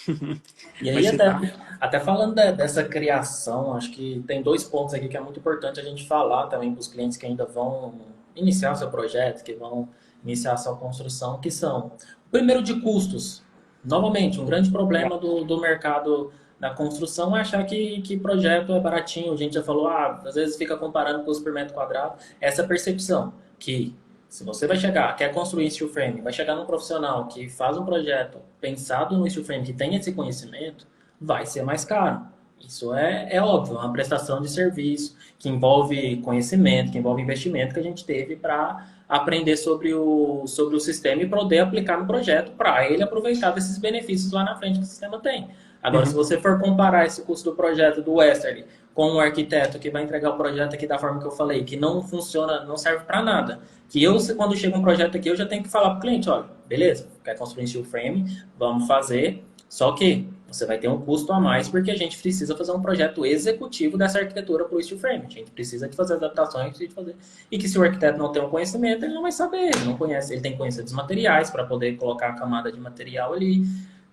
E Mas aí, você até, tá. até falando dessa criação, acho que tem dois pontos aqui que é muito importante a gente falar também para os clientes que ainda vão iniciar seu projeto, que vão iniciar sua construção, que são, o primeiro de custos. Novamente, um grande problema do mercado da construção é achar que projeto é baratinho. A gente já falou, às vezes fica comparando com os por metro quadrado. Essa percepção que se você vai chegar, quer construir steel frame, vai chegar num profissional que faz um projeto pensado no steel frame, que tem esse conhecimento, vai ser mais caro. Isso é óbvio, é uma prestação de serviço que envolve conhecimento, que envolve investimento que a gente teve para aprender sobre o sistema e poder aplicar no projeto para ele aproveitar desses benefícios lá na frente que o sistema tem. Agora, se Uhum. você for comparar esse custo do projeto do Westerly com um arquiteto que vai entregar o projeto aqui da forma que eu falei, que não funciona, não serve para nada, que eu, quando chega um projeto aqui, eu já tenho que falar para o cliente, olha, beleza, quer construir steel frame, vamos fazer, só que você vai ter um custo a mais porque a gente precisa fazer um projeto executivo dessa arquitetura para o steel frame. A gente precisa de fazer adaptações de fazer. E que se o arquiteto não tem um conhecimento, ele não vai saber, ele não conhece, ele tem que conhecer dos materiais para poder colocar a camada de material ali,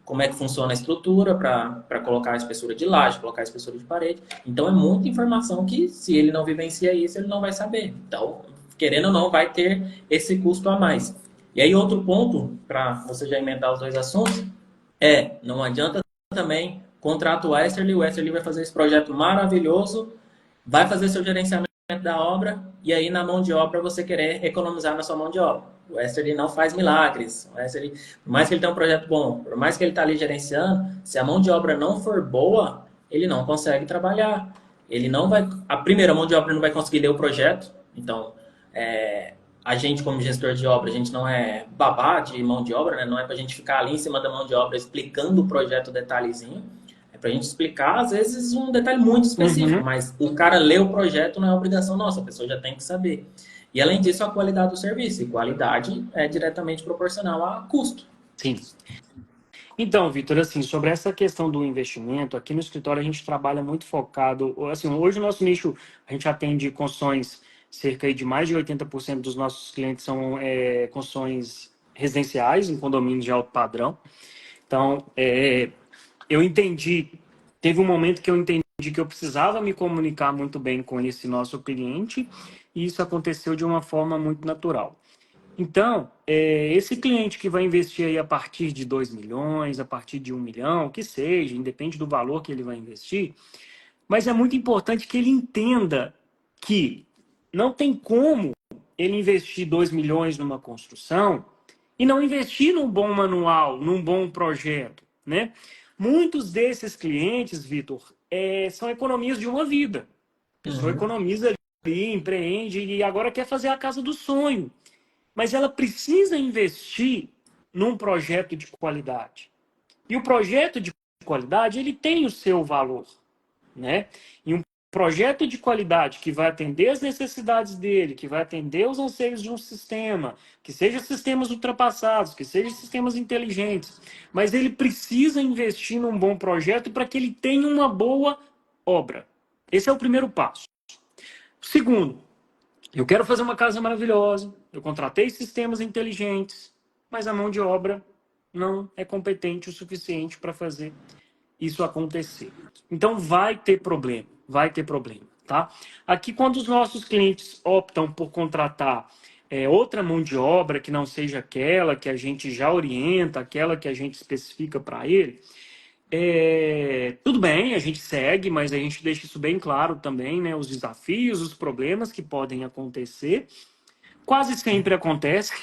como é que funciona a estrutura para colocar a espessura de laje, colocar a espessura de parede. Então é muita informação que, se ele não vivencia isso, ele não vai saber. Então, querendo ou não, vai ter esse custo a mais. E aí, outro ponto, para você já emendar os dois assuntos, não adianta também contrato o Westerly vai fazer esse projeto maravilhoso, vai fazer seu gerenciamento da obra e aí na mão de obra você querer economizar na sua mão de obra. O Westerly não faz milagres. O Westerly, por mais que ele tenha um projeto bom, por mais que ele está ali gerenciando, se a mão de obra não for boa, ele não consegue trabalhar. Ele não vai. A primeira mão de obra não vai conseguir ler o projeto. Então, a gente, como gestor de obra, a gente não é babá de mão de obra, né? Não é para a gente ficar ali em cima da mão de obra explicando o projeto detalhezinho. É para a gente explicar, às vezes, um detalhe muito específico, Uhum. mas o cara ler o projeto não é obrigação nossa, a pessoa já tem que saber. E, além disso, a qualidade do serviço. E qualidade é diretamente proporcional a custo. Sim. Então, Vitor, assim, sobre essa questão do investimento, aqui no escritório a gente trabalha muito focado, assim, hoje o nosso nicho, a gente atende construções, cerca aí de mais de 80% dos nossos clientes são construções residenciais, em condomínios de alto padrão. Então, eu entendi, teve um momento que eu entendi que eu precisava me comunicar muito bem com esse nosso cliente, e isso aconteceu de uma forma muito natural. Então, esse cliente que vai investir aí a partir de 2 milhões, a partir de 1 milhão, que seja, independe do valor que ele vai investir, mas é muito importante que ele entenda que não tem como ele investir 2 milhões numa construção e não investir num bom manual, num bom projeto, né? Muitos desses clientes, Vitor, são economias de uma vida. A pessoa Uhum. economiza ali, empreende e agora quer fazer a casa do sonho, mas ela precisa investir num projeto de qualidade. E o projeto de qualidade, ele tem o seu valor, né? E um projeto de qualidade que vai atender as necessidades dele, que vai atender os anseios de um sistema, que seja sistemas ultrapassados, que seja sistemas inteligentes, mas ele precisa investir num bom projeto para que ele tenha uma boa obra. Esse é o primeiro passo. Segundo, eu quero fazer uma casa maravilhosa, eu contratei sistemas inteligentes, mas a mão de obra não é competente o suficiente para fazer isso acontecer. Então vai ter problema, tá? Aqui, quando os nossos clientes optam por contratar outra mão de obra que não seja aquela que a gente já orienta, aquela que a gente especifica para ele, tudo bem, a gente segue, mas a gente deixa isso bem claro também, né? Os desafios, os problemas que podem acontecer. Quase sempre acontece,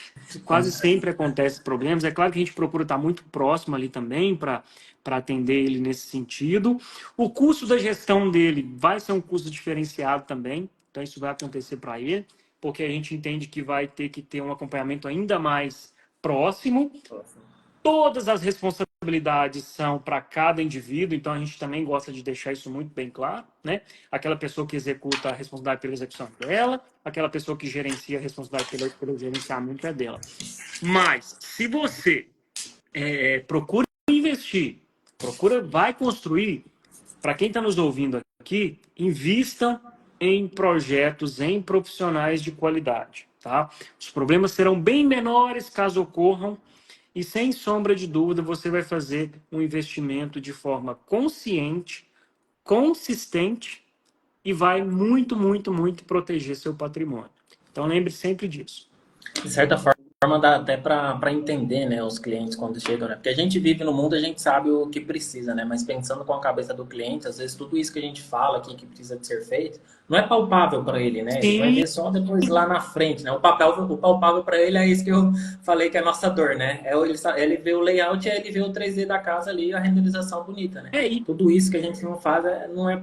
quase sempre acontece problemas. É claro que a gente procura estar muito próximo ali também para atender ele nesse sentido. O custo da gestão dele vai ser um custo diferenciado também, então isso vai acontecer para ele, porque a gente entende que vai ter que ter um acompanhamento ainda mais próximo. Todas as responsabilidades são para cada indivíduo, então a gente também gosta de deixar isso muito bem claro, né? Aquela pessoa que executa a responsabilidade pela execução é dela, aquela pessoa que gerencia a responsabilidade pelo gerenciamento é dela. Mas, se você procura investir, vai construir, para quem está nos ouvindo aqui, invista em projetos, em profissionais de qualidade, tá? Os problemas serão bem menores caso ocorram e, sem sombra de dúvida, você vai fazer um investimento de forma consciente, consistente e vai muito, muito, muito proteger seu patrimônio. Então, lembre sempre disso. De certa forma, dá até para entender, né, os clientes quando chegam, né? Porque a gente vive no mundo, a gente sabe o que precisa, né? Mas pensando com a cabeça do cliente, às vezes tudo isso que a gente fala aqui que precisa de ser feito, não é palpável para ele, né? Ele vai Sim, ver só depois lá na frente, né? O palpável para ele é isso que eu falei que é a nossa dor, né? Ele vê o layout e aí ele vê o 3D da casa ali, a renderização bonita, né? e Tudo isso que a gente não faz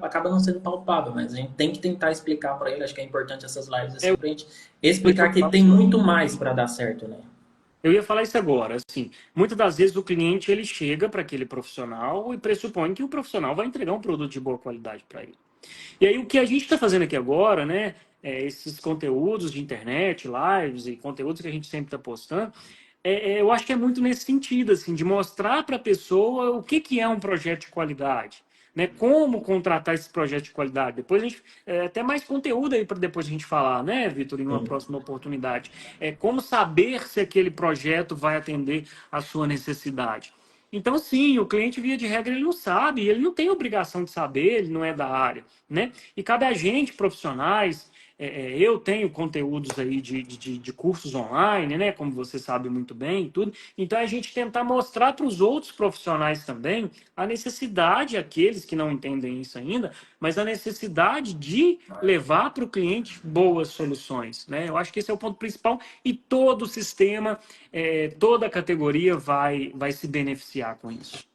acaba não sendo palpável, mas a gente tem que tentar explicar para ele. Acho que é importante essas lives assim, para a gente o que explicar eu que falo. tem muito mais para dar certo, né? Eu ia falar isso agora, assim, muitas das vezes o cliente ele chega para aquele profissional e pressupõe que o profissional vai entregar um produto de boa qualidade para ele. E aí o que a gente está fazendo aqui agora, né, esses conteúdos de internet, lives e conteúdos que a gente sempre está postando, eu acho que é muito nesse sentido, assim, de mostrar para a pessoa o que é um projeto de qualidade, né, como contratar esse projeto de qualidade. Depois a gente, até mais conteúdo aí para depois a gente falar, né, Vitor, em uma Sim. próxima oportunidade. Como saber se aquele projeto vai atender à sua necessidade. Então, sim, o cliente, via de regra, ele não sabe, ele não tem obrigação de saber, ele não é da área, né? E cabe a gente, profissionais, eu tenho conteúdos aí de cursos online, né? Como você sabe muito bem, e tudo. Então, a gente tentar mostrar para os outros profissionais também a necessidade, aqueles que não entendem isso ainda, mas a necessidade de levar para o cliente boas soluções, né? Eu acho que esse é o ponto principal e todo o sistema, toda a categoria vai se beneficiar com isso.